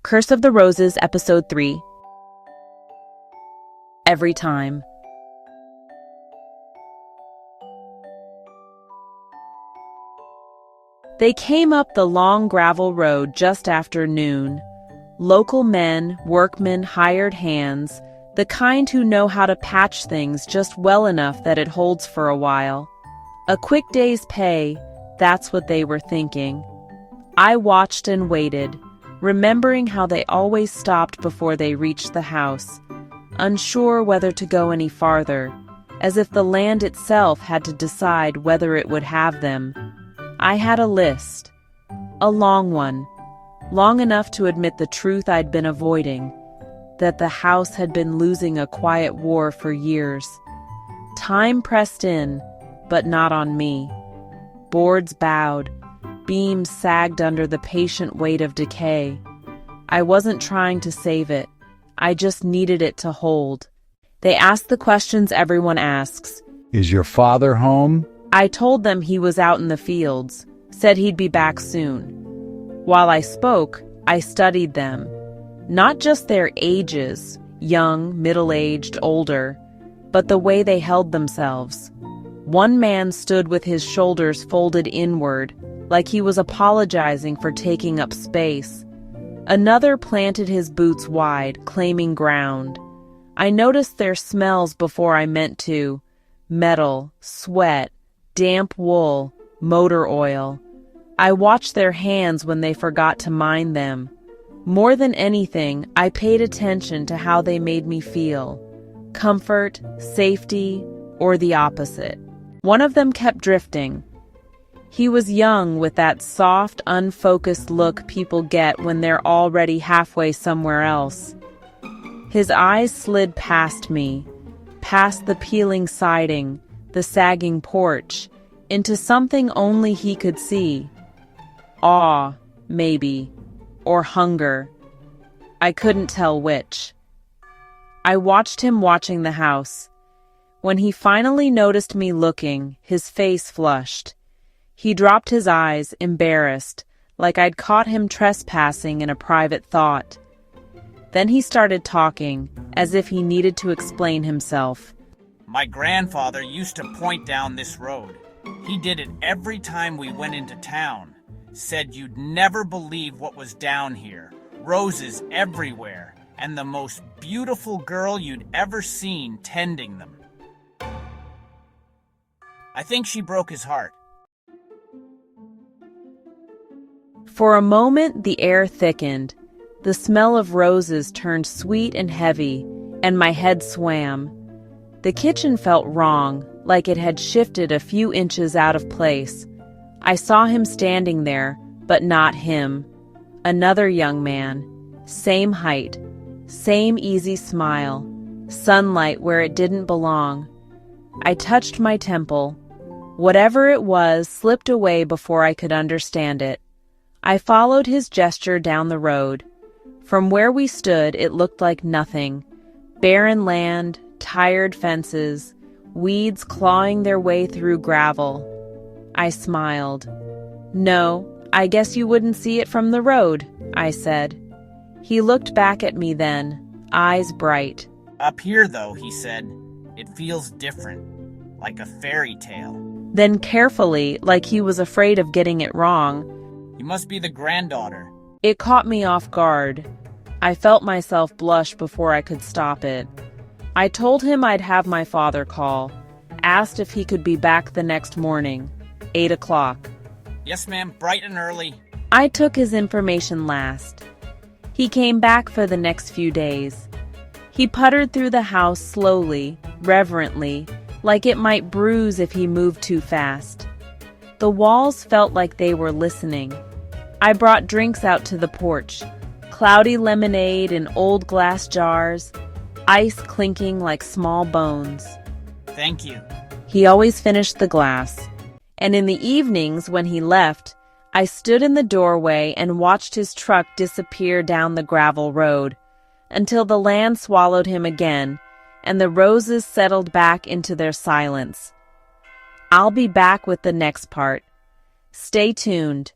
Curse of the Roses, Episode 3. Every time. They came up the long gravel road just after noon. Local men, workmen, hired hands, the kind who know how to patch things just well enough that it holds for a while. A quick day's pay, that's what they were thinking. I watched and waited, remembering how they always stopped before they reached the house, unsure whether to go any farther, as if the land itself had to decide whether it would have them. I had a list, a long one, long enough to admit the truth I'd been avoiding, that the house had been losing a quiet war for years. Time pressed in, but not on me. Boards bowed, beams sagged under the patient weight of decay. I wasn't trying to save it. I just needed it to hold. They asked the questions everyone asks. Is your father home? I told them he was out in the fields, said he'd be back soon. While I spoke, I studied them. Not just their ages, young, middle-aged, older, but the way they held themselves. One man stood with his shoulders folded inward, like he was apologizing for taking up space. Another planted his boots wide, claiming ground. I noticed their smells before I meant to. Metal, sweat, damp wool, motor oil. I watched their hands when they forgot to mind them. More than anything, I paid attention to how they made me feel. Comfort, safety, or the opposite. One of them kept drifting. He was young with that soft, unfocused look people get when they're already halfway somewhere else. His eyes slid past me, past the peeling siding, the sagging porch, into something only he could see. Awe, maybe, or hunger. I couldn't tell which. I watched him watching the house. When he finally noticed me looking, his face flushed. He dropped his eyes, embarrassed, like I'd caught him trespassing in a private thought. Then he started talking, as if he needed to explain himself. My grandfather used to point down this road. He did it every time we went into town. Said you'd never believe what was down here. Roses everywhere, and the most beautiful girl you'd ever seen tending them. I think she broke his heart. For a moment, the air thickened. The smell of roses turned sweet and heavy, and my head swam. The kitchen felt wrong, like it had shifted a few inches out of place. I saw him standing there, but not him. Another young man, same height, same easy smile, sunlight where it didn't belong. I touched my temple. Whatever it was slipped away before I could understand it. I followed his gesture down the road. From where we stood, it looked like nothing. Barren land, tired fences, weeds clawing their way through gravel. I smiled. No, I guess you wouldn't see it from the road, I said. He looked back at me then, eyes bright. Up here, though, he said, it feels different, like a fairy tale. Then carefully, like he was afraid of getting it wrong, You must be the granddaughter. It caught me off guard. I felt myself blush before I could stop it. I told him I'd have my father call, asked if he could be back the next morning, 8 o'clock. Yes, ma'am, bright and early. I took his information last. He came back for the next few days. He puttered through the house slowly, reverently, like it might bruise if he moved too fast. The walls felt like they were listening. I brought drinks out to the porch, cloudy lemonade in old glass jars, ice clinking like small bones. Thank you. He always finished the glass. And in the evenings, when he left, I stood in the doorway and watched his truck disappear down the gravel road, until the land swallowed him again, and the roses settled back into their silence. I'll be back with the next part. Stay tuned.